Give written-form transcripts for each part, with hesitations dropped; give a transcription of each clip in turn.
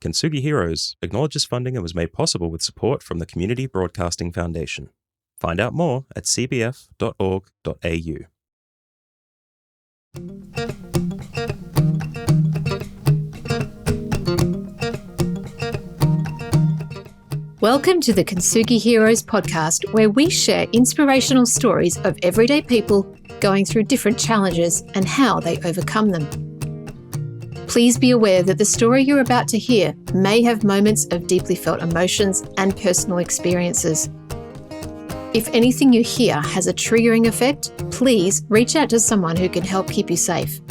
Kintsugi Heroes acknowledges funding and was made possible with support from the Community Broadcasting Foundation. Find out more at cbf.org.au. Welcome to the Kintsugi Heroes podcast, where we share inspirational stories of everyday people going through different challenges and how they overcome them. Please be aware that the story you're about to hear may have moments of deeply felt emotions and personal experiences. If anything you hear has a triggering effect, please reach out to someone who can help keep you safe.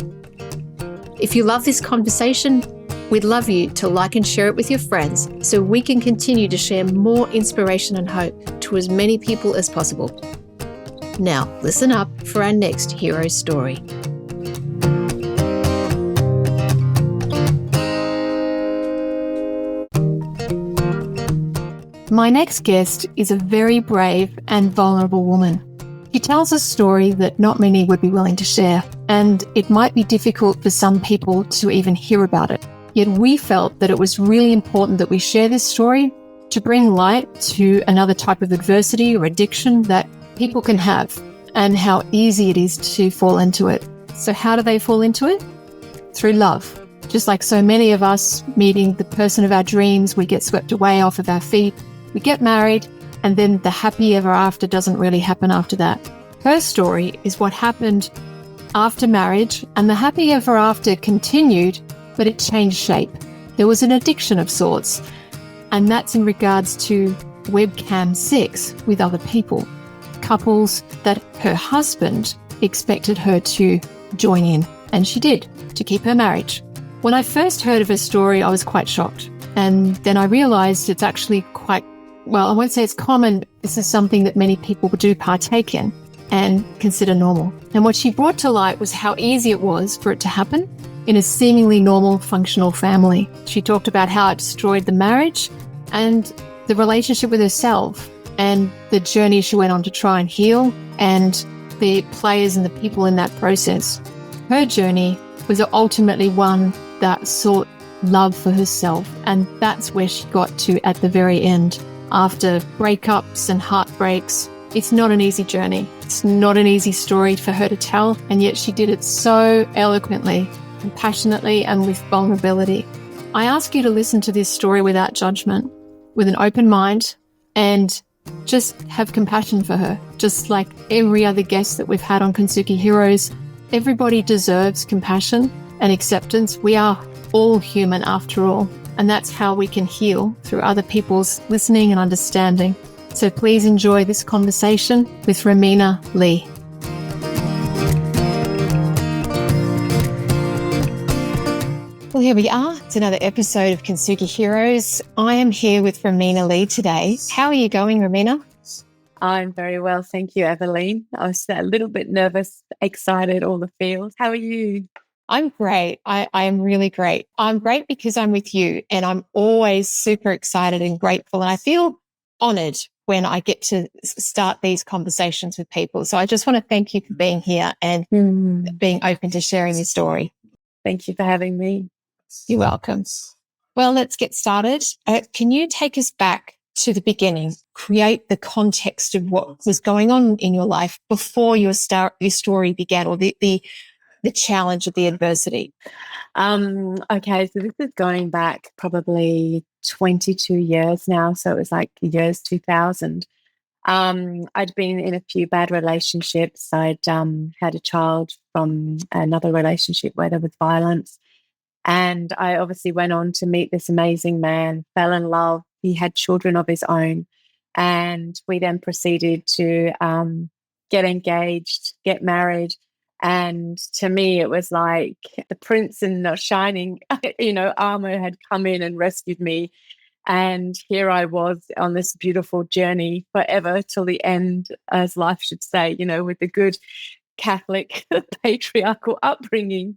If you love this conversation, we'd love you to like and share it with your friends so we can continue to share more inspiration and hope to as many people as possible. Now, listen up for our next hero story. My next guest is a very brave and vulnerable woman. She tells a story that not many would be willing to share, and it might be difficult for some people to even hear about it. Yet we felt that it was really important that we share this story to bring light to another type of adversity or addiction that people can have and how easy it is to fall into it. So how do they fall into it? Through love. Just like so many of us meeting the person of our dreams, we get swept away off of our feet. We get married, and then the happy ever after doesn't really happen after that. Her story is what happened after marriage, and the happy ever after continued, but it changed shape. There was an addiction of sorts, and that's in regards to webcam sex with other people, couples that her husband expected her to join in, and she did, to keep her marriage. When I first heard of her story, I was quite shocked, and then I realized it's actually quite well, I won't say it's common. This is something that many people do partake in and consider normal. And what she brought to light was how easy it was for it to happen in a seemingly normal, functional family. She talked about how it destroyed the marriage and the relationship with herself and the journey she went on to try and heal and the players and the people in that process. Her journey was ultimately one that sought love for herself, and that's where she got to at the very end. After breakups and heartbreaks, it's not an easy journey. It's not an easy story for her to tell, and yet she did it so eloquently and passionately and with vulnerability. I ask you to listen to this story without judgment, with an open mind, and just have compassion for her. Just like every other guest that we've had on Kintsugi Heroes, everybody deserves compassion and acceptance. We are all human after all. And that's how we can heal, through other people's listening and understanding. So please enjoy this conversation with Romina Lee. Well, here we are. It's another episode of Kintsugi Heroes. I am here with Romina Lee today. How are you going, Romina? I'm very well, thank you, Evelyn. I was a little bit nervous, excited, all the feels. How are you? I'm great. I am really great. I'm great because I'm with you, and I'm always super excited and grateful. And I feel honored when I get to start these conversations with people. So I just want to thank you for being here and being open to sharing your story. Thank you for having me. You're welcome. Well, let's get started. Can you take us back to the beginning, create the context of what was going on in your life before your story began, or the challenge of the adversity? Okay, so this is going back probably 22 years now. So it was like the years 2000. I'd been in a few bad relationships. I'd had a child from another relationship where there was violence. And I obviously went on to meet this amazing man, fell in love. He had children of his own. And we then proceeded to get engaged, get married. And to me, it was like the prince in the shining, armor had come in and rescued me. And here I was on this beautiful journey forever till the end, as life should say, with the good Catholic patriarchal upbringing.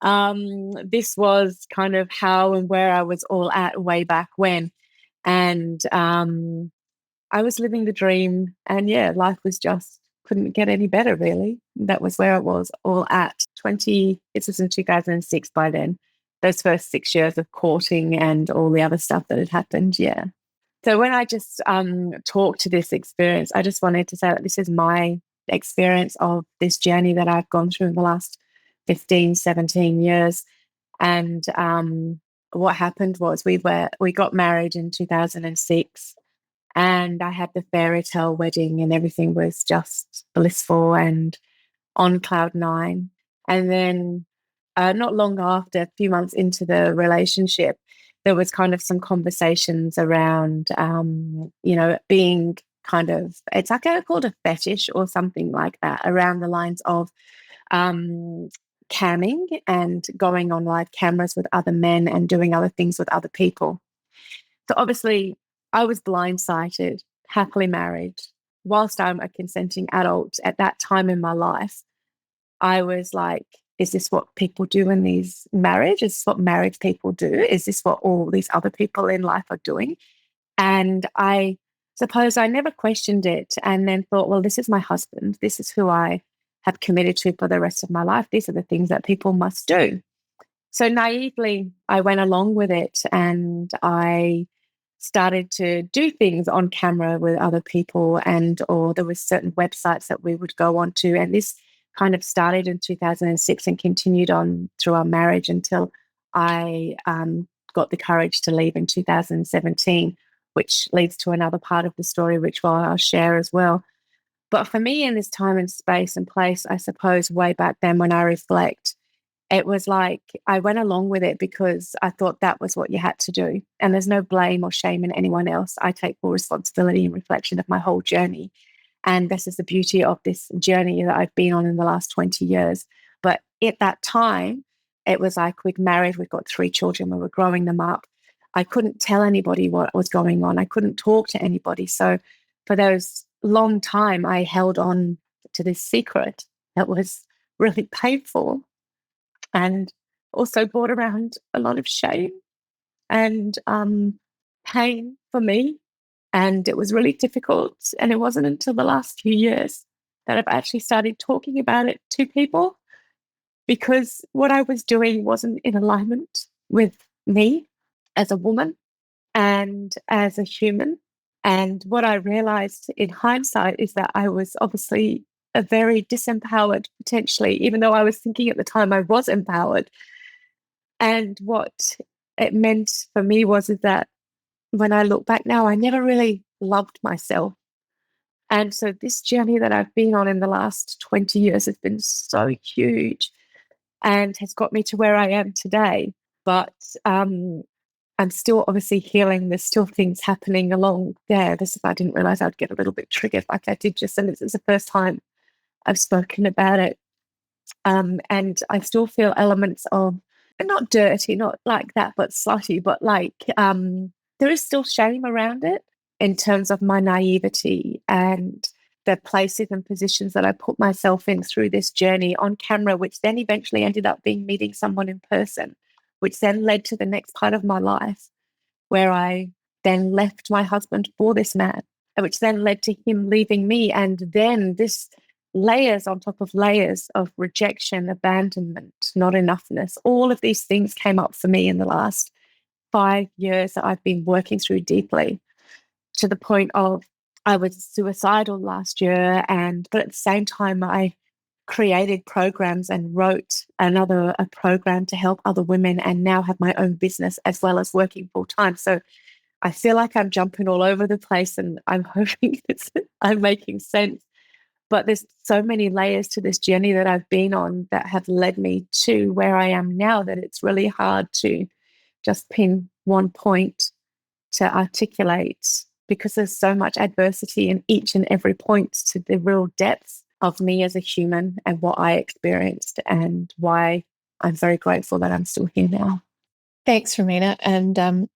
This was kind of how and where I was all at way back when. And I was living the dream. And yeah, life was just couldn't get any better, really. That was where it was all at. This was in 2006 by then. those first 6 years of courting and all the other stuff that had happened. Yeah. So when I just talked to this experience, I just wanted to say that this is my experience of this journey that I've gone through in the last 15, 17 years. And what happened was we got married in 2006, and I had the fairy tale wedding and everything was just blissful and on cloud nine. And then not long after, a few months into the relationship, there was kind of some conversations around, being kind of, it's like called a fetish or something like that, around the lines of camming and going on live cameras with other men and doing other things with other people. So obviously, I was blindsided, happily married. Whilst I'm a consenting adult at that time in my life, I was like, is this what people do in these marriages? Is this what married people do? Is this what all these other people in life are doing? And I suppose I never questioned it, and then thought, well, this is my husband. This is who I have committed to for the rest of my life. These are the things that people must do. So naively, I went along with it, and I started to do things on camera with other people, or there were certain websites that we would go on to. And this kind of started in 2006 and continued on through our marriage until I got the courage to leave in 2017, which leads to another part of the story, which I'll share as well. But for me, in this time and space and place, I suppose way back then when I reflect, it was like I went along with it because I thought that was what you had to do. And there's no blame or shame in anyone else. I take full responsibility and reflection of my whole journey. And this is the beauty of this journey that I've been on in the last 20 years. But at that time, it was like we'd married, we'd got 3 children, we were growing them up. I couldn't tell anybody what was going on. I couldn't talk to anybody. So for those long time, I held on to this secret that was really painful and also brought around a lot of shame and pain for me. And it was really difficult. And it wasn't until the last few years that I've actually started talking about it to people, because what I was doing wasn't in alignment with me as a woman and as a human. And what I realized in hindsight is that I was obviously a very disempowered, potentially, even though I was thinking at the time I was empowered. And what it meant for me was that when I look back now, I never really loved myself. And so this journey that I've been on in the last 20 years has been so huge and has got me to where I am today. But I'm still obviously healing. There's still things happening along there. I didn't realize I'd get a little bit triggered like I did just, and it's the first time I've spoken about it. And I still feel elements of, not dirty, not like that, but slutty, but like there is still shame around it in terms of my naivety and the places and positions that I put myself in through this journey on camera, which then eventually ended up being meeting someone in person, which then led to the next part of my life where I then left my husband for this man, which then led to him leaving me. And then this layers on top of layers of rejection, abandonment, not enoughness. All of these things came up for me in the last 5 years that I've been working through deeply, to the point of I was suicidal last year. But at the same time, I created programs and wrote a program to help other women, and now have my own business as well as working full time. So I feel like I'm jumping all over the place, and I'm hoping I'm making sense. But there's so many layers to this journey that I've been on that have led me to where I am now, that it's really hard to just pin one point to articulate, because there's so much adversity in each and every point to the real depths of me as a human and what I experienced, and why I'm very grateful that I'm still here now. Thanks, Romina. And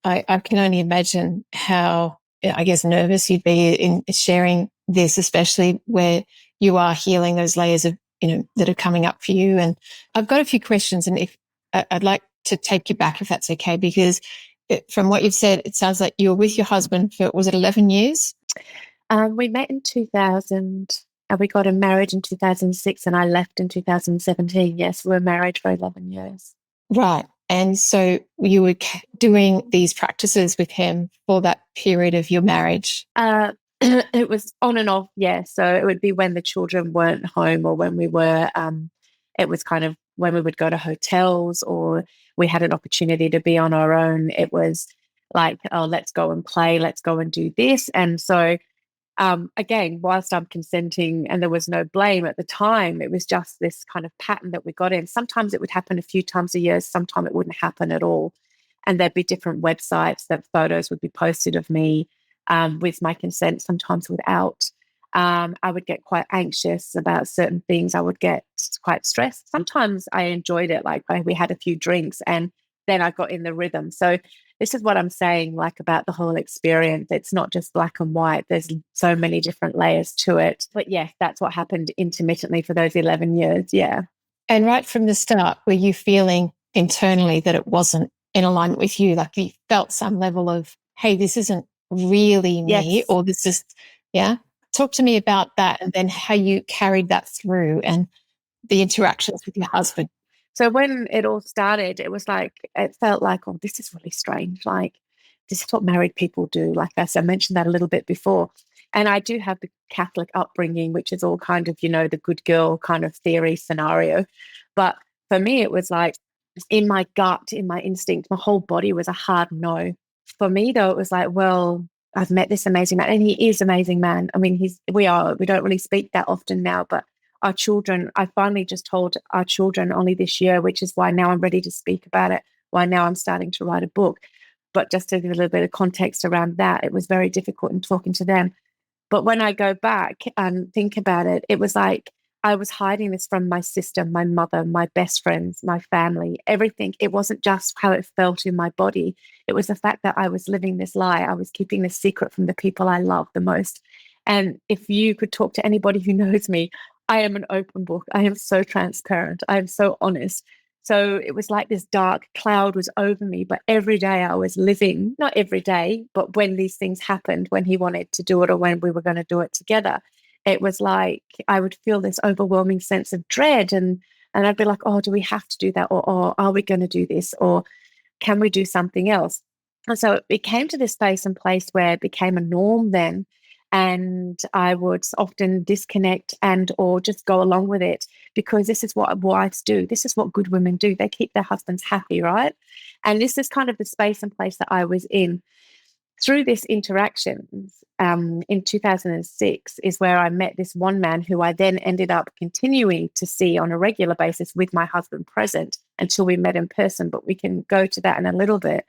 I can only imagine how, I guess, nervous you'd be in sharing this, especially where you are healing those layers of, that are coming up for you. And I've got a few questions, and if I'd like to take you back, if that's okay, because from what you've said, it sounds like you were with your husband for, was it 11 years? We met in 2000, and we got married in 2006, and I left in 2017. Yes, we were married for 11 years. Right. And so you were doing these practices with him for that period of your marriage? It was on and off, yeah. So it would be when the children weren't home, or when we were, it was kind of when we would go to hotels, or we had an opportunity to be on our own. It was like, oh, let's go and play, let's go and do this. And so again, whilst I'm consenting and there was no blame at the time, it was just this kind of pattern that we got in. Sometimes it would happen a few times a year, sometimes it wouldn't happen at all. And there'd be different websites that photos would be posted of me with my consent, sometimes without. I would get quite anxious about certain things. I would get quite stressed. Sometimes I enjoyed it, like we had a few drinks and then I got in the rhythm. So this is what I'm saying, like about the whole experience. It's not just black and white. There's so many different layers to it. But yeah, that's what happened intermittently for those 11 years. Yeah. And right from the start, were you feeling internally that it wasn't in alignment with you? Like you felt some level of, hey, this isn't really me, Yes. or this is, yeah. Talk to me about that, and then how you carried that through and the interactions with your husband. So when it all started, it was like, it felt like, oh, this is really strange. Like, this is what married people do. Like I mentioned that a little bit before. And I do have the Catholic upbringing, which is all kind of, the good girl kind of theory scenario. But for me, it was like in my gut, in my instinct, my whole body was a hard no. For me, though, it was like, well, I've met this amazing man, and he is an amazing man. I mean, we don't really speak that often now, but our children, I finally just told our children only this year, which is why now I'm ready to speak about it, why now I'm starting to write a book. But just to give a little bit of context around that, it was very difficult in talking to them. But when I go back and think about it, it was like I was hiding this from my sister, my mother, my best friends, my family, everything. It wasn't just how it felt in my body. It was the fact that I was living this lie. I was keeping this secret from the people I love the most. And if you could talk to anybody who knows me, I am an open book. I am so transparent. I am so honest. So it was like this dark cloud was over me, but every day I was living, not every day, but when these things happened, when he wanted to do it or when we were going to do it together, it was like I would feel this overwhelming sense of dread, and I'd be like, oh, do we have to do that? Or are we going to do this? Or can we do something else? And so it came to this space and place where it became a norm then. And I would often disconnect or just go along with it, because this is what wives do. This is what good women do. They keep their husbands happy, right? And this is kind of the space and place that I was in. Through this interactions in 2006 is where I met this one man who I then ended up continuing to see on a regular basis with my husband present until we met in person. But we can go to that in a little bit.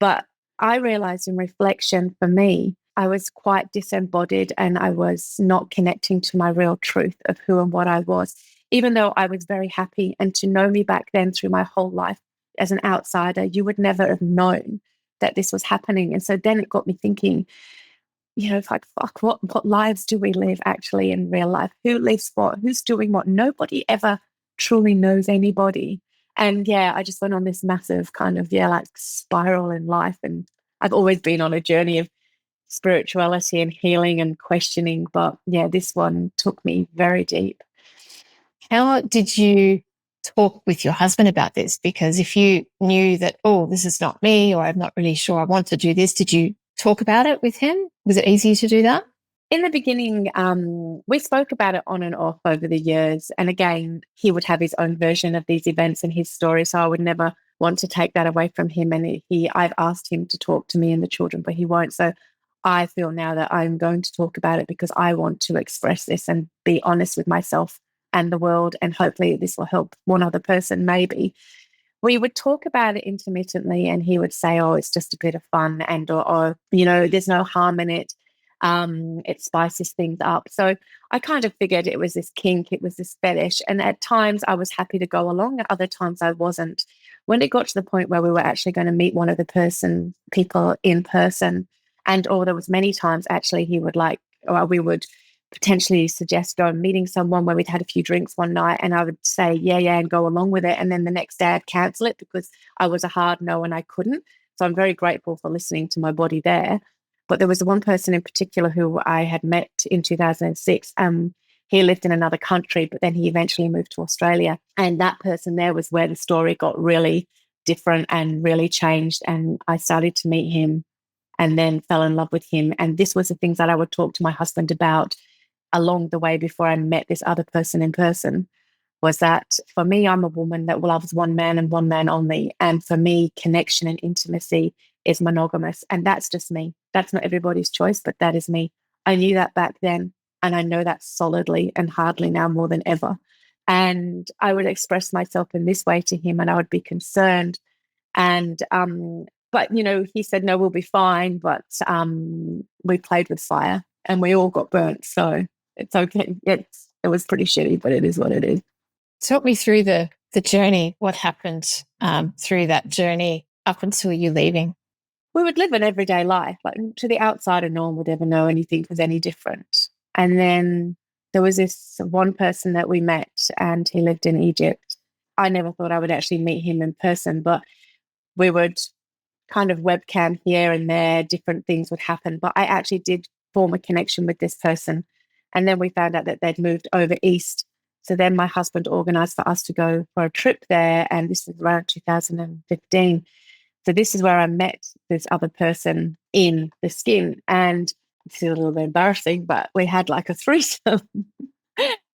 But I realized in reflection, for me, I was quite disembodied and I was not connecting to my real truth of who and what I was, even though I was very happy. And to know me back then through my whole life as an outsider, you would never have known that this was happening. And so then it got me thinking, it's like, fuck, what lives do we live actually in real life? Who lives what? Who's doing what? Nobody ever truly knows anybody. And yeah, I just went on this massive kind of, like spiral in life. And I've always been on a journey of spirituality and healing and questioning. But yeah, this one took me very deep. How did you talk with your husband about this? Because if you knew that, oh, this is not me, or I'm not really sure I want to do this, did you talk about it with him? Was it easy to do that? In the beginning, we spoke about it on and off over the years. And again, he would have his own version of these events and his story. So I would never want to take that away from him. And I've asked him to talk to me and the children, but he won't. So I feel now that I'm going to talk about it because I want to express this and be honest with myself and the world. And hopefully this will help one other person, maybe. We would talk about it intermittently and he would say, oh, it's just a bit of fun, and or there's no harm in it. It spices things up. So I kind of figured it was this kink, it was this fetish. And at times I was happy to go along, at other times I wasn't. When it got to the point where we were actually going to meet one of the people in person, or there was many times actually he would we would potentially suggest going meeting someone where we'd had a few drinks one night, and I would say, yeah, and go along with it. And then the next day I'd cancel it because I was a hard no and I couldn't. So I'm very grateful for listening to my body there. But there was one person in particular who I had met in 2006. He lived in another country, but then he eventually moved to Australia. And that person there was where the story got really different and really changed. And I started to meet him and then fell in love with him. And this was the things that I would talk to my husband about along the way before I met this other person in person, was that for me, I'm a woman that loves one man and one man only. And for me, connection and intimacy is monogamous. And that's just me. That's not everybody's choice, but that is me. I knew that back then. And I know that solidly and hardly now more than ever. And I would express myself in this way to him and I would be concerned. And, but, he said, no, we'll be fine. But we played with fire and we all got burnt. So it's okay. It was pretty shitty, but it is what it is. Talk me through the journey. What happened through that journey up until you leaving? We would live an everyday life. Like, to the outsider, no one would ever know anything was any different. And then there was this one person that we met and he lived in Egypt. I never thought I would actually meet him in person, but we would kind of webcam here and there, different things would happen. But I actually did form a connection with this person. And then we found out that they'd moved over east. So then my husband organised for us to go for a trip there. And this was around 2015. So this is where I met this other person in the skin. And it's a little bit embarrassing, but we had like a threesome.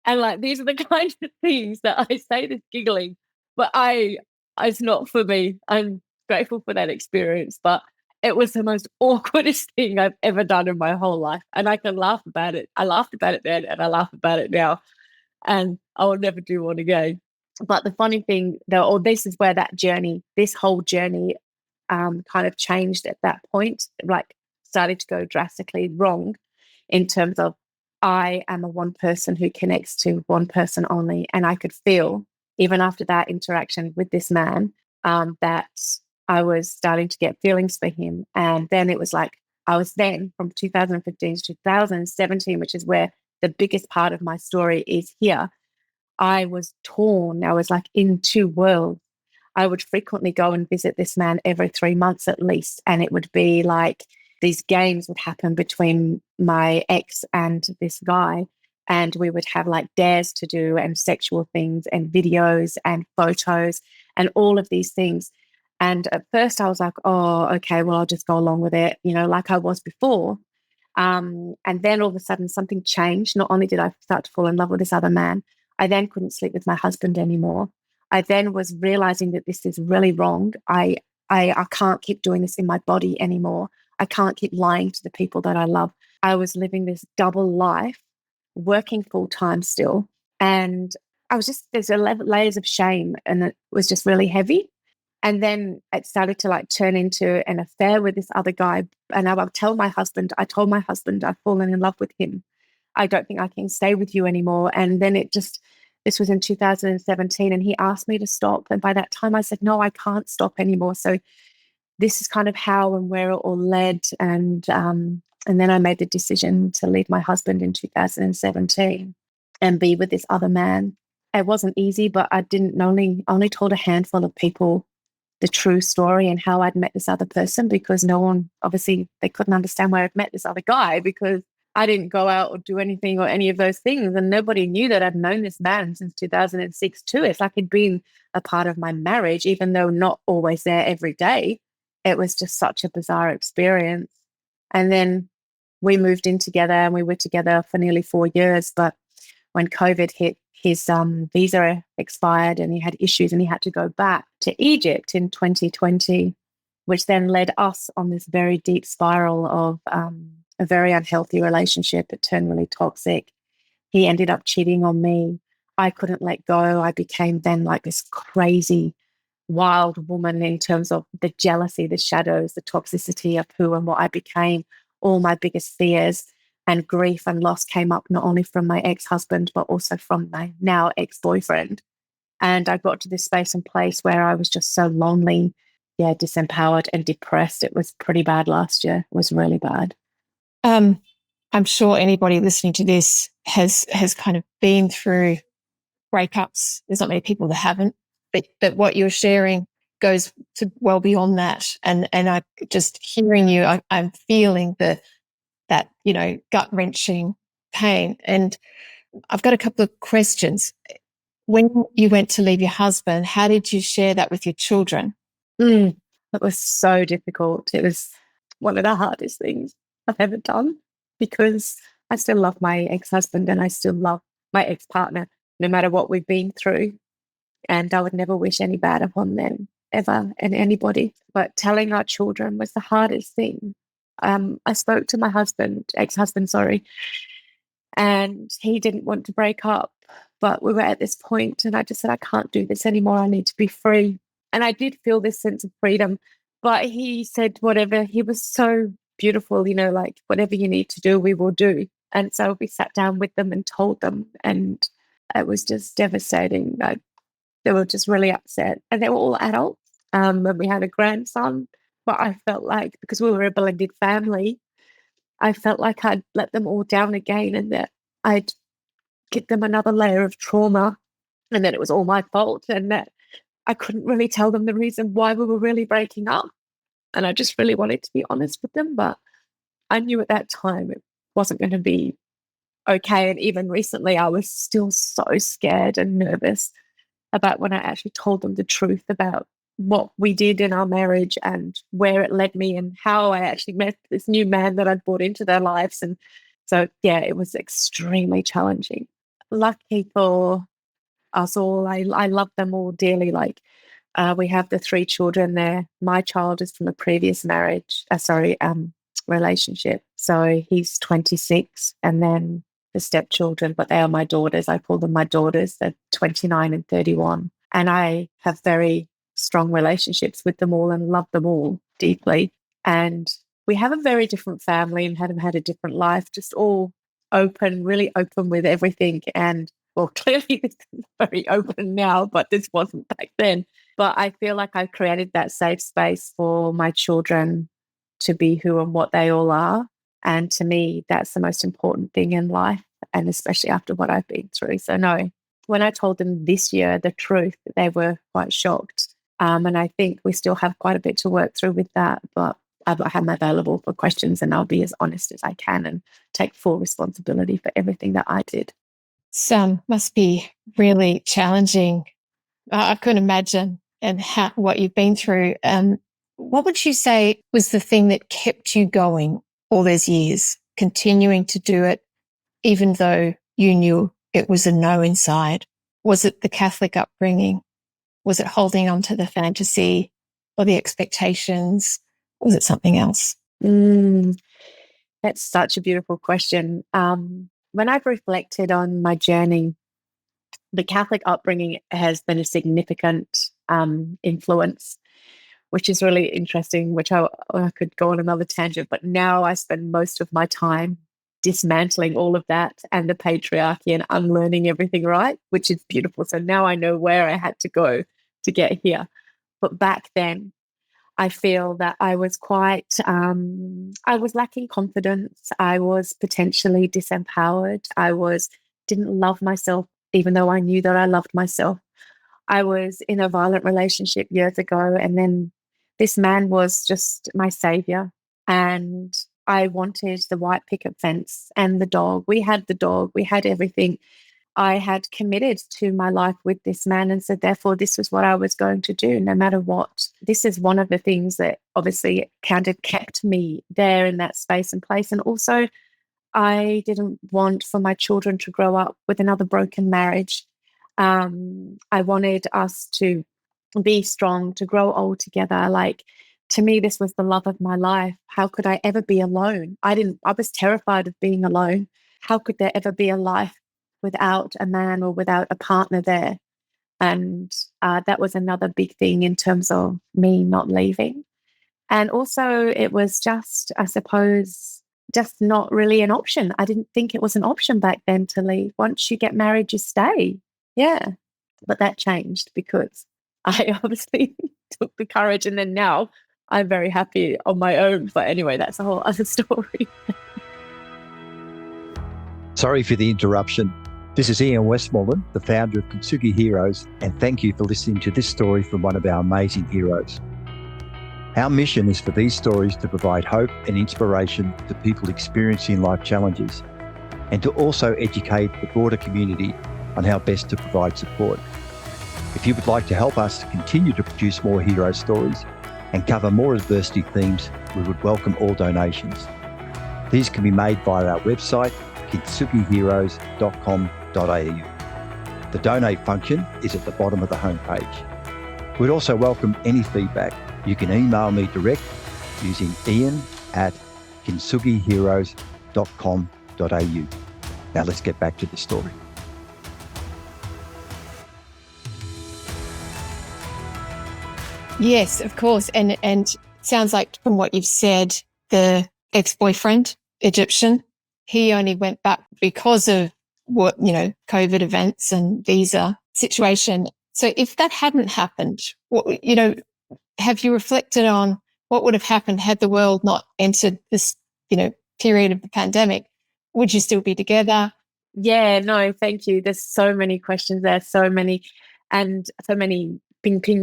And like, these are the kind of things that I say this giggling, but it's not for me. I'm grateful for that experience, but it was the most awkwardest thing I've ever done in my whole life. And I can laugh about it. I laughed about it then and I laugh about it now. And I will never do one again. But the funny thing, though, this is where this whole journey kind of changed at that point, like started to go drastically wrong in terms of I am a one person who connects to one person only. And I could feel, even after that interaction with this man, that I was starting to get feelings for him. And then it was like, I was then from 2015 to 2017, which is where the biggest part of my story is here. I was torn. I was like in two worlds. I would frequently go and visit this man every 3 months at least. And it would be like these games would happen between my ex and this guy. And we would have like dares to do and sexual things and videos and photos and all of these things. And at first I was like, oh, okay, well, I'll just go along with it, like I was before. And then all of a sudden something changed. Not only did I start to fall in love with this other man, I then couldn't sleep with my husband anymore. I then was realizing that this is really wrong. I can't keep doing this in my body anymore. I can't keep lying to the people that I love. I was living this double life, working full time still. And there's layers of shame and it was just really heavy. And then it started to like turn into an affair with this other guy. And I told my husband, I've fallen in love with him. I don't think I can stay with you anymore. And then this was in 2017 and he asked me to stop. And by that time I said, no, I can't stop anymore. So this is kind of how and where it all led. And then I made the decision to leave my husband in 2017 and be with this other man. It wasn't easy, but I only told a handful of people the true story and how I'd met this other person, because no one, obviously, they couldn't understand where I'd met this other guy because I didn't go out or do anything or any of those things. And nobody knew that I'd known this man since 2006 too. It's like he'd been a part of my marriage, even though not always there every day. It was just such a bizarre experience. And then we moved in together and we were together for nearly 4 years. But when COVID hit, his visa expired and he had issues and he had to go back to Egypt in 2020, which then led us on this very deep spiral of a very unhealthy relationship. It turned really toxic. He ended up cheating on me. I couldn't let go. I became then like this crazy, wild woman in terms of the jealousy, the shadows, the toxicity of who and what I became. All my biggest fears and grief and loss came up not only from my ex-husband, but also from my now ex-boyfriend. And I got to this space and place where I was just so lonely, disempowered and depressed. It was pretty bad last year. It was really bad. I'm sure anybody listening to this has kind of been through breakups. There's not many people that haven't, but what you're sharing goes to well beyond that. And I just hearing you, I'm feeling that gut-wrenching pain. And I've got a couple of questions. When you went to leave your husband, how did you share that with your children? It was so difficult. It was one of the hardest things I've ever done because I still love my ex-husband and I still love my ex-partner, no matter what we've been through. And I would never wish any bad upon them ever and anybody. But telling our children was the hardest thing. I spoke to my ex-husband, sorry, and he didn't want to break up. But we were at this point and I just said, I can't do this anymore. I need to be free. And I did feel this sense of freedom. But he said, whatever, he was so beautiful, like, whatever you need to do, we will do. And so we sat down with them and told them. And it was just devastating. They were just really upset. And they were all adults. And we had a grandson. But I felt like, because we were a blended family, I felt like I'd let them all down again and that I'd give them another layer of trauma and that it was all my fault and that I couldn't really tell them the reason why we were really breaking up. And I just really wanted to be honest with them. But I knew at that time it wasn't going to be okay. And even recently, I was still so scared and nervous about when I actually told them the truth about what we did in our marriage and where it led me and how I actually met this new man that I'd brought into their lives. And so, yeah, it was extremely challenging. Lucky for us all, I love them all dearly. We have the 3 children there. My child is from a previous relationship. So he's 26, and then the stepchildren, but they are my daughters. I call them my daughters. They're 29 and 31. And I have very strong relationships with them all and love them all deeply. And we have a very different family and have had a different life, just all open, really open with everything. And well, clearly this is very open now, but this wasn't back then. But I feel like I created that safe space for my children to be who and what they all are. And to me, that's the most important thing in life, and especially after what I've been through. So no, when I told them this year the truth, they were quite shocked. And I think we still have quite a bit to work through with that, but I'm available for questions and I'll be as honest as I can and take full responsibility for everything that I did. Some must be really challenging. I couldn't imagine and what you've been through. What would you say was the thing that kept you going all those years, continuing to do it, even though you knew it was a no inside? Was it the Catholic upbringing? Was it holding on to the fantasy or the expectations? Or was it something else? That's such a beautiful question. When I've reflected on my journey, the Catholic upbringing has been a significant influence, which is really interesting, which I could go on another tangent, but now I spend most of my time dismantling all of that and the patriarchy and unlearning everything, right? Which is beautiful. So now I know where I had to go to get here. But back then, I feel that I was I was lacking confidence. I was potentially disempowered. Didn't love myself, even though I knew that I loved myself. I was in a violent relationship years ago, and then this man was just my savior. And I wanted the white picket fence and the dog. We had the dog. We had everything. I had committed to my life with this man and said, therefore, this was what I was going to do, no matter what. This is one of the things that obviously kept me there in that space and place. And also, I didn't want for my children to grow up with another broken marriage. I wanted us to be strong, to grow old together. To me, this was the love of my life. How could I ever be alone? I was terrified of being alone. How could there ever be a life without a man or without a partner there? And that was another big thing in terms of me not leaving. And also it was just, I suppose, just not really an option. I didn't think it was an option back then to leave. Once you get married, you stay. Yeah. But that changed because I obviously took the courage, and then now I'm very happy on my own. But anyway, that's a whole other story. Sorry for the interruption. This is Ian Westmoreland, the founder of Kintsugi Heroes, and thank you for listening to this story from one of our amazing heroes. Our mission is for these stories to provide hope and inspiration to people experiencing life challenges, and to also educate the broader community on how best to provide support. If you would like to help us to continue to produce more hero stories and cover more adversity themes, we would welcome all donations. These can be made via our website, kintsugiheroes.com.au. The donate function is at the bottom of the homepage. We'd also welcome any feedback. You can email me direct using ian@kintsugiheroes.com.au. Now let's get back to the story. Yes, of course. And sounds like from what you've said, the ex-boyfriend, Egyptian, he only went back because of what, COVID events and visa situation. So if that hadn't happened, have you reflected on what would have happened had the world not entered this, period of the pandemic? Would you still be together? Yeah, no, thank you. There's so many questions there, so many ping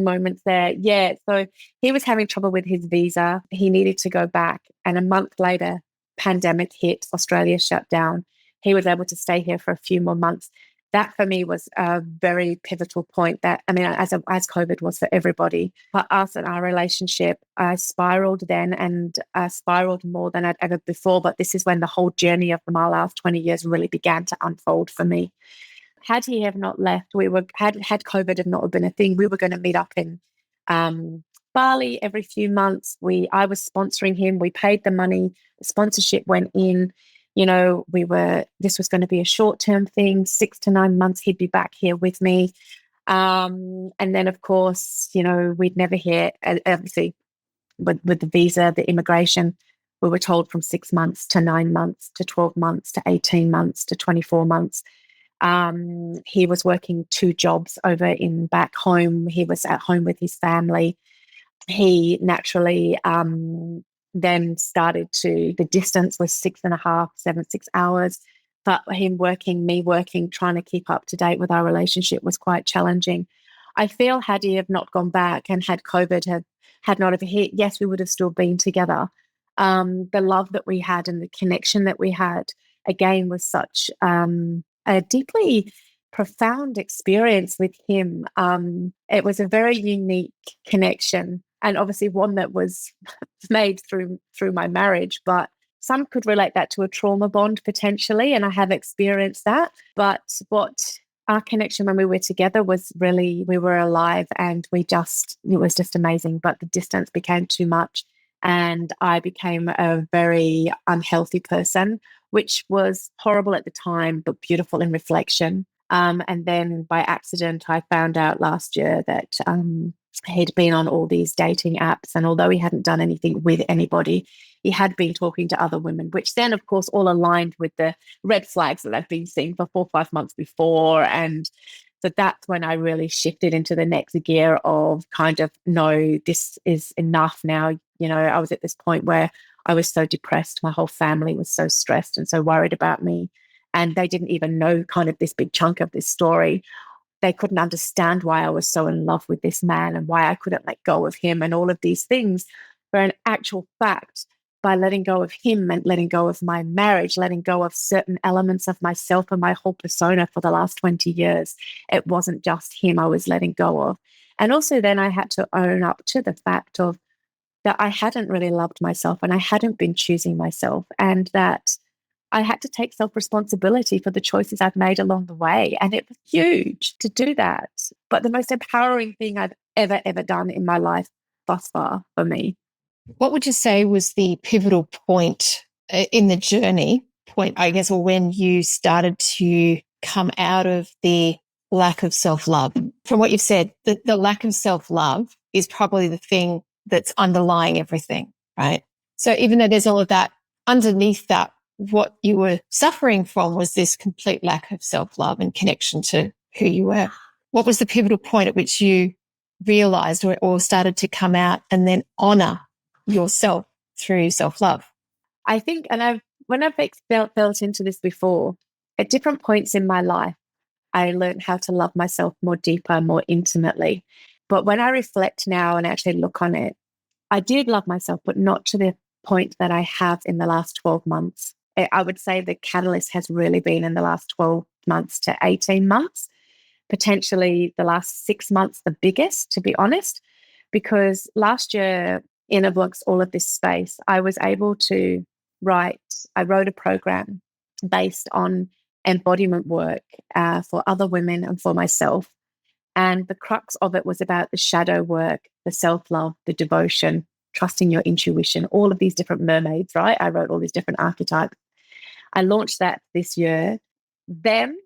moments there. Yeah, so he was having trouble with his visa. He needed to go back. And a month later, pandemic hit, Australia shut down. He was able to stay here for a few more months. That for me was a very pivotal point as COVID was for everybody. For us and our relationship, I spiraled then and spiraled more than I'd ever before. But this is when the whole journey of my last 20 years really began to unfold for me. Had he have not left, had COVID have not been a thing, we were going to meet up in Bali every few months. I was sponsoring him. We paid the money. The sponsorship went in. This was going to be a short-term thing, 6 to 9 months. He'd be back here with me. And then, of course, we'd never hear, obviously, with the visa, the immigration, we were told from 6 months to 9 months to 12 months to 18 months to 24 months. He was working 2 jobs over back home. He was at home with his family. He naturally then the distance was 6 hours. But him working, me working, trying to keep up to date with our relationship was quite challenging. I feel had he have not gone back and had COVID had not have hit, yes, we would have still been together. The love that we had and the connection that we had, again, was such a deeply profound experience with him. It was a very unique connection, and obviously one that was made through my marriage, but some could relate that to a trauma bond potentially, and I have experienced that. But what our connection when we were together was really, we were alive, and it was just amazing. But the distance became too much, and I became a very unhealthy person, which was horrible at the time, but beautiful in reflection. And then by accident, I found out last year that he'd been on all these dating apps. And although he hadn't done anything with anybody, he had been talking to other women, which then, of course, all aligned with the red flags that I've been seeing for 4 or 5 months before. And so that's when I really shifted into the next gear of kind of, no, this is enough now. I was at this point where I was so depressed. My whole family was so stressed and so worried about me. And they didn't even know kind of this big chunk of this story. They couldn't understand why I was so in love with this man and why I couldn't let go of him and all of these things. For an actual fact, by letting go of him and letting go of my marriage, letting go of certain elements of myself and my whole persona for the last 20 years, it wasn't just him I was letting go of. And also then I had to own up to the fact of that I hadn't really loved myself and I hadn't been choosing myself, and that I had to take self-responsibility for the choices I've made along the way. And it was huge to do that. But the most empowering thing I've ever done in my life thus far for me. What would you say was the pivotal point in the journey, I guess, or when you started to come out of the lack of self-love? From what you've said, the lack of self-love is probably the thing that's underlying everything, right? So even though there's all of that, underneath that, what you were suffering from was this complete lack of self-love and connection to who you were. What was the pivotal point at which you realized or started to come out and then honor yourself through self-love? I think, and when I've felt into this before, at different points in my life, I learned how to love myself more deeper, more intimately. But when I reflect now and actually look on it, I did love myself, but not to the point that I have in the last 12 months. I would say the catalyst has really been in the last 12 months to 18 months. potentially the last 6 months the biggest, to be honest, because last year, in amongst all of this space, I was able to I wrote a program based on embodiment work for other women and for myself. And the crux of it was about the shadow work, the self-love, the devotion, trusting your intuition, all of these different mermaids, right? I wrote all these different archetypes. I launched that this year. Them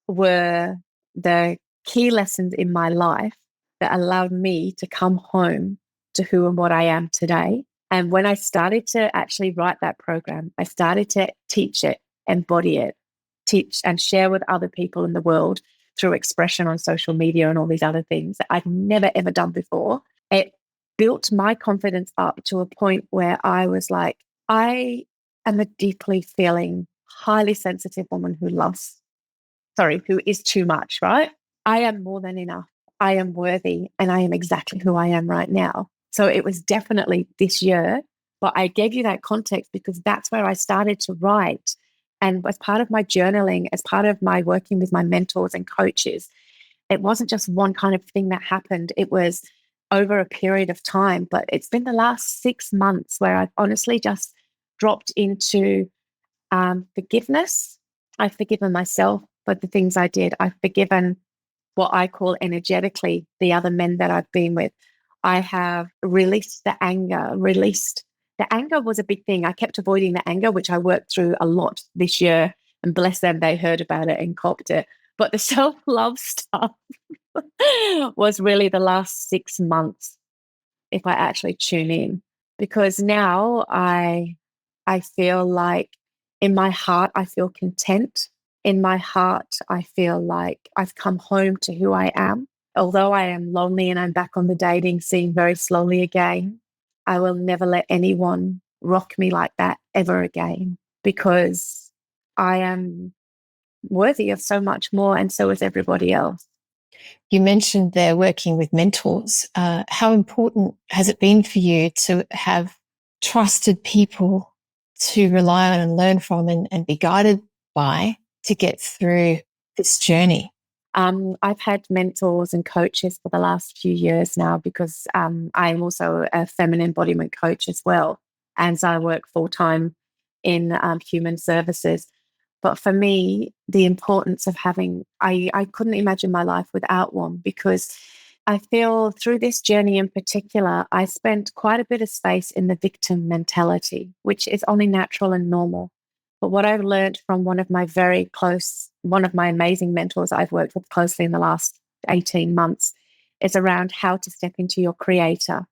were the key lessons in my life that allowed me to come home to who and what I am today. And when I started to actually write that program, I started to teach it, embody it, teach and share with other people in the world through expression on social media and all these other things that I'd never, ever done before. It built my confidence up to a point where I was like, I am a deeply feeling, highly sensitive woman who is too much, right? I am more than enough. I am worthy and I am exactly who I am right now. So it was definitely this year, but I gave you that context because that's where I started to write. And as part of my journaling, as part of my working with my mentors and coaches, it wasn't just one kind of thing that happened. It was over a period of time, but it's been the last 6 months where I've honestly just dropped into forgiveness. I've forgiven myself for the things I did. I've forgiven what I call energetically the other men that I've been with. I have released the anger, the anger was a big thing. I kept avoiding the anger, which I worked through a lot this year, and bless them, they heard about it and copped it. But the self-love stuff was really the last 6 months, if I actually tune in, because now I feel like in my heart, I feel content. In my heart, I feel like I've come home to who I am. Although I am lonely and I'm back on the dating scene very slowly again, I will never let anyone rock me like that ever again, because I am worthy of so much more, and so is everybody else. You mentioned there working with mentors. How important has it been for you to have trusted people to rely on and learn from and be guided by to get through this journey? I've had mentors and coaches for the last few years now because I'm also a feminine embodiment coach as well. And so I work full-time in human services. But for me, the importance of I couldn't imagine my life without one, because I feel through this journey in particular, I spent quite a bit of space in the victim mentality, which is only natural and normal. But what I've learned from one of my amazing mentors I've worked with closely in the last 18 months is around how to step into your creator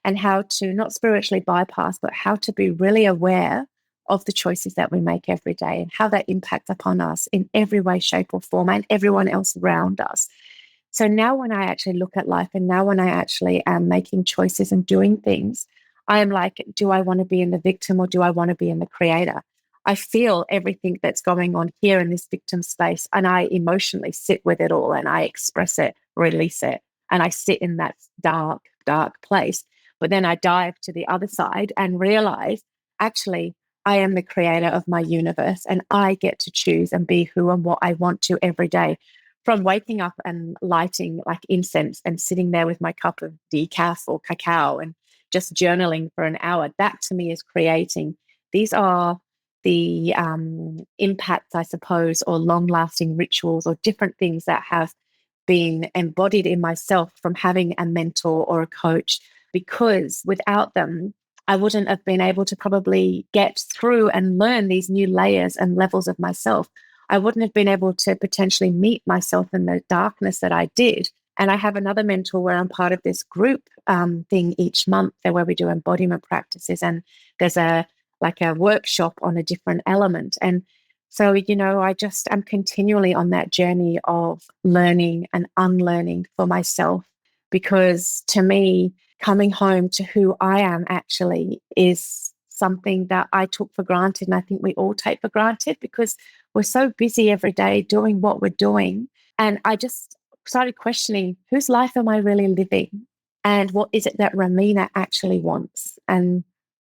and how to not spiritually bypass, but how to be really aware of the choices that we make every day and how that impacts upon us in every way, shape, or form, and everyone else around us. So now when I actually look at life, and now when I actually am making choices and doing things, I am like, do I want to be in the victim or do I want to be in the creator? I feel everything that's going on here in this victim space, and I emotionally sit with it all and I express it, release it, and I sit in that dark, dark place. But then I dive to the other side and realize, actually, I am the creator of my universe and I get to choose and be who and what I want to every day. From waking up and lighting like incense and sitting there with my cup of decaf or cacao and just journaling for an hour, that to me is creating. These are the impacts, I suppose, or long-lasting rituals or different things that have been embodied in myself from having a mentor or a coach, because without them, I wouldn't have been able to probably get through and learn these new layers and levels of myself. I wouldn't have been able to potentially meet myself in the darkness that I did. And I have another mentor where I'm part of this group thing each month where we do embodiment practices. And there's a workshop on a different element. And so, I'm continually on that journey of learning and unlearning for myself, because to me, coming home to who I am actually is something that I took for granted. And I think we all take for granted because we're so busy every day doing what we're doing. And I just started questioning, whose life am I really living? And what is it that Romina actually wants? And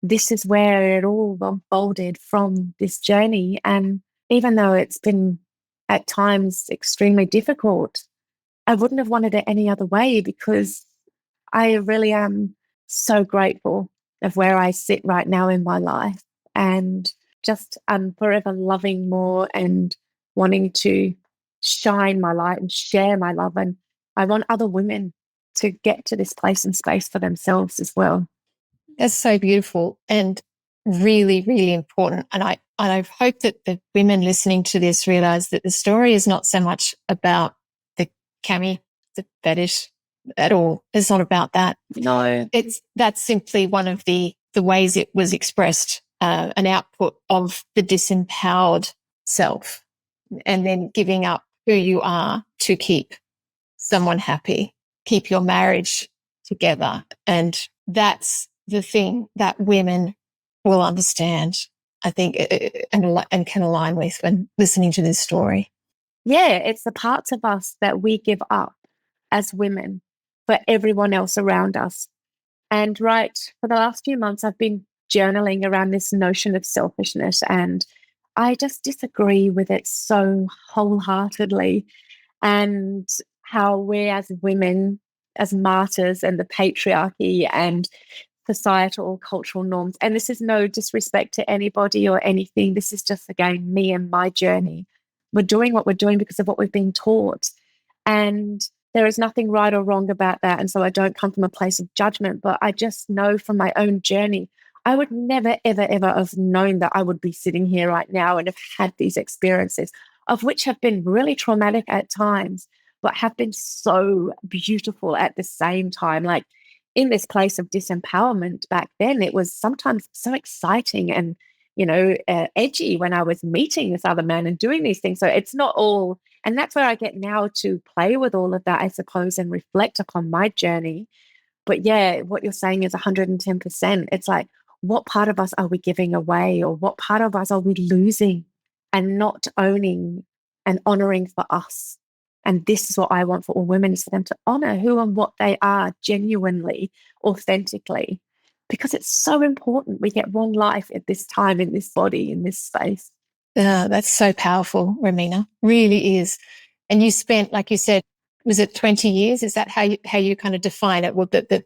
this is where it all unfolded from this journey. And even though it's been at times extremely difficult, I wouldn't have wanted it any other way, because I really am so grateful of where I sit right now in my life, and just I'm forever loving more and wanting to shine my light and share my love. And I want other women to get to this place and space for themselves as well. That's so beautiful and really, really important. And I hope that the women listening to this realize that the story is not so much about the cami, the fetish at all. It's not about that. No. That's simply one of the ways it was expressed, an output of the disempowered self, and then giving up who you are to keep someone happy, keep your marriage together. And that's the thing that women will understand, I think, and can align with when listening to this story. Yeah, it's the parts of us that we give up as women for everyone else around us. And right, for the last few months, I've been journaling around this notion of selfishness, and I just disagree with it so wholeheartedly. And how we as women, as martyrs, and the patriarchy and societal cultural norms, and this is no disrespect to anybody or anything, this is just, again, me and my journey. We're doing what we're doing because of what we've been taught. And there is nothing right or wrong about that. And so I don't come from a place of judgment, but I just know from my own journey, I would never, ever, ever have known that I would be sitting here right now and have had these experiences, of which have been really traumatic at times, but have been so beautiful at the same time. Like, in this place of disempowerment back then, it was sometimes so exciting and, edgy when I was meeting this other man and doing these things. So it's not all, and that's where I get now to play with all of that, I suppose, and reflect upon my journey. But yeah, what you're saying is 110%. It's like, what part of us are we giving away, or what part of us are we losing and not owning and honoring for us? And this is what I want for all women, is for them to honor who and what they are genuinely, authentically, because it's so important. We get one life at this time, in this body, in this space. That's so powerful, Romina. Really is. And you spent, like you said, was it 20 years? Is that how you kind of define it? Well, the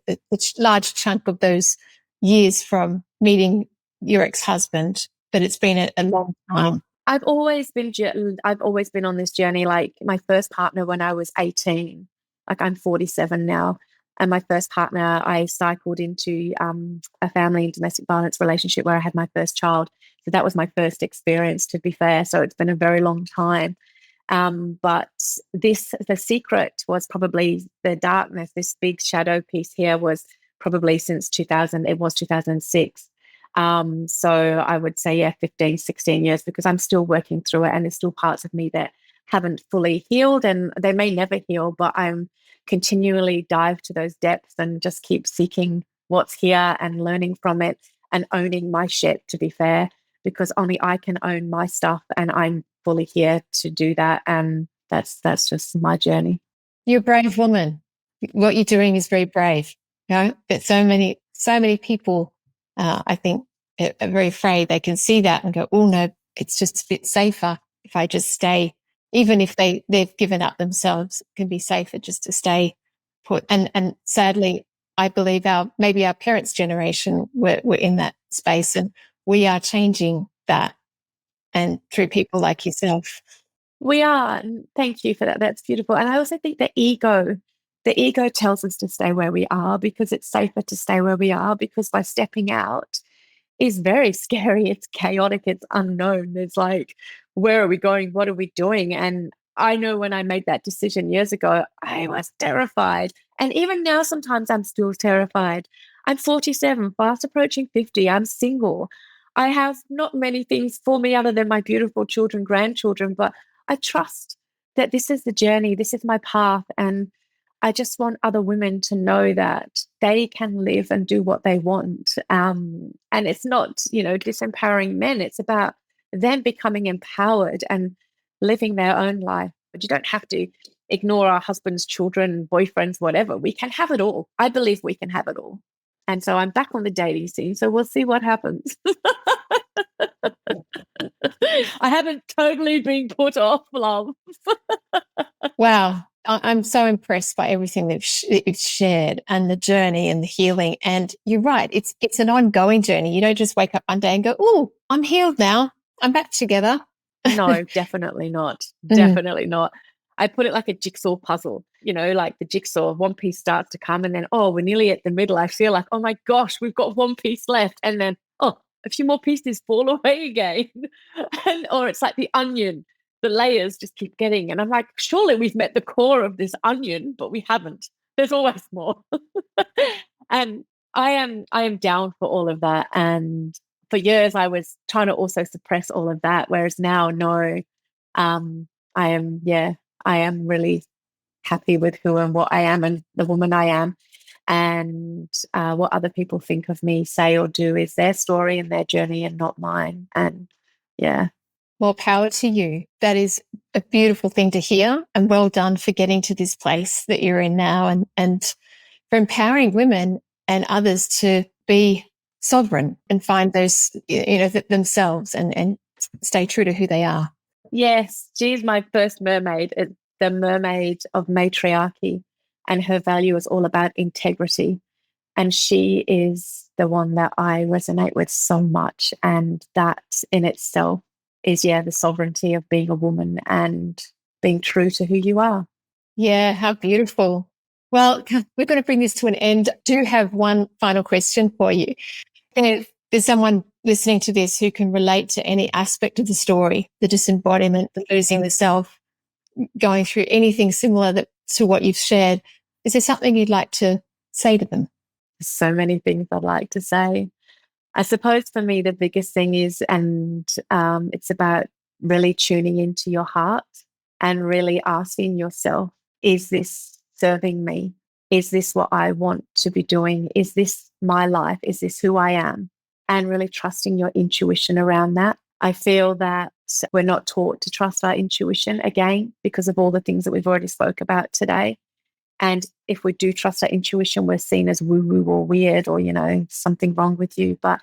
large chunk of those years from meeting your ex-husband, but it's been a long time. I've always been on this journey. Like, my first partner when I was 18, like, I'm 47 now. And my first partner, I cycled into a family and domestic violence relationship where I had my first child. So that was my first experience, to be fair. So it's been a very long time. But the secret was probably the darkness. This big shadow piece here was probably since 2000. It was 2006. So I would say, 15, 16 years, because I'm still working through it, and there's still parts of me that haven't fully healed, and they may never heal, but I'm continually dive to those depths and just keep seeking what's here and learning from it and owning my shit, to be fair, because only I can own my stuff, and I'm fully here to do that. And that's just my journey. You're a brave woman. What you're doing is very brave. But so many people, I think, are very afraid. They can see that and go, oh no, it's just a bit safer if I just stay. Even if they've given up themselves, it can be safer just to stay put. And sadly, I believe maybe our parents' generation were in that space, and we are changing that. And through people like yourself. We are. And thank you for that. That's beautiful. And I also think the ego tells us to stay where we are, because it's safer to stay where we are, because by stepping out is very scary. It's chaotic. It's unknown. It's like, where are we going? What are we doing? And I know when I made that decision years ago, I was terrified. And even now, sometimes I'm still terrified. I'm 47, fast approaching 50. I'm single. I have not many things for me other than my beautiful children, grandchildren, but I trust that this is the journey. This is my path. And I just want other women to know that they can live and do what they want. And it's not, disempowering men. It's about them becoming empowered and living their own life. But you don't have to ignore our husbands, children, boyfriends, whatever. We can have it all. I believe we can have it all. And so I'm back on the dating scene. So we'll see what happens. I haven't totally been put off, love. Wow. I'm so impressed by everything that you've shared and the journey and the healing. And you're right. It's an ongoing journey. You don't just wake up one day and go, "Oh, I'm healed now. I'm back together." No, definitely not. Mm. Definitely not. I put it like a jigsaw puzzle, like the jigsaw, one piece starts to come and then, we're nearly at the middle. I feel like, oh my gosh, we've got one piece left. And then, a few more pieces fall away again. Or it's like the onion, the layers just keep getting. And I'm like, surely we've met the core of this onion, but we haven't. There's always more. And I am down for all of that. And for years, I was trying to also suppress all of that. Whereas now, no, I am really happy with who and what I am and the woman I am. And what other people think of me, say or do is their story and their journey and not mine. And yeah. More power to you. That is a beautiful thing to hear, and well done for getting to this place that you're in now, and for empowering women and others to be sovereign and find those, themselves and stay true to who they are. Yes, she's my first mermaid. It's the mermaid of matriarchy, and her value is all about integrity. And she is the one that I resonate with so much. And that in itself is, the sovereignty of being a woman and being true to who you are. Yeah, how beautiful. Well, we're going to bring this to an end. I do have one final question for you. If there's someone listening to this who can relate to any aspect of the story, the disembodiment, the losing the self, going through anything similar to what you've shared, is there something you'd like to say to them? So many things I'd like to say. I suppose for me, the biggest thing is, and it's about really tuning into your heart and really asking yourself, is this serving me? Is this what I want to be doing? Is this my life? Is this who I am? And really trusting your intuition around that. I feel that we're not taught to trust our intuition, again, because of all the things that we've already spoke about today. And if we do trust our intuition, we're seen as woo-woo or weird or, something wrong with you. But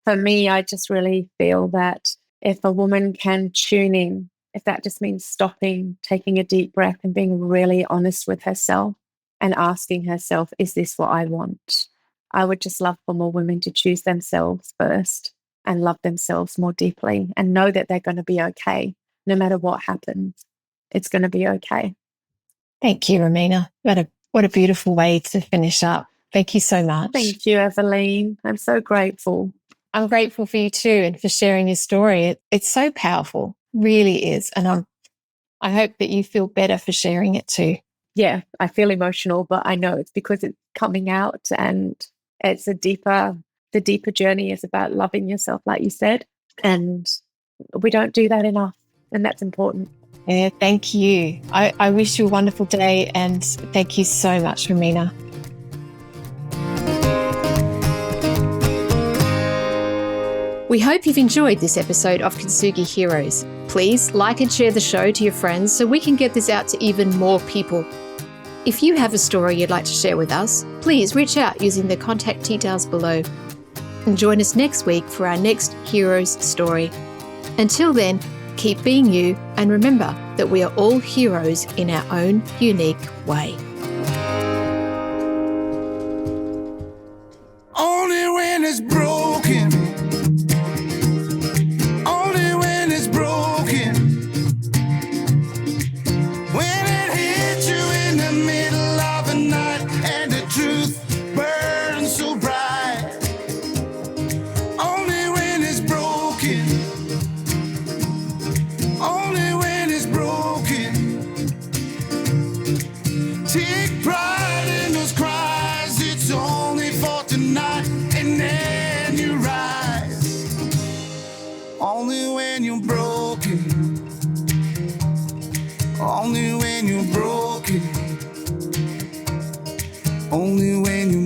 for me, I just really feel that if a woman can tune in, if that just means stopping, taking a deep breath and being really honest with herself and asking herself, is this what I want? I would just love for more women to choose themselves first and love themselves more deeply and know that they're going to be okay. No matter what happens, it's going to be okay. Thank you, Romina. What a beautiful way to finish up. Thank you so much. Thank you, Evelyn. I'm so grateful. I'm grateful for you too and for sharing your story. It's so powerful, really is. And I hope that you feel better for sharing it too. Yeah, I feel emotional, but I know it's because it's coming out, and it's the deeper journey is about loving yourself, like you said. And we don't do that enough, and that's important. Yeah, thank you. I wish you a wonderful day, and thank you so much, Romina. We hope you've enjoyed this episode of Kintsugi Heroes. Please like and share the show to your friends so we can get this out to even more people. If you have a story you'd like to share with us, please reach out using the contact details below. And join us next week for our next hero's story. Until then, keep being you, and remember that we are all heroes in our own unique way. Only when it's broken. Only when it's broken. When it hits you in the middle of the night and the truth burns so bright. Only when it's broken. Only when it's broken. Take pride in those cries. It's only for tonight, and then you rise. Only when you're broken. Only when you're broken. Only when you're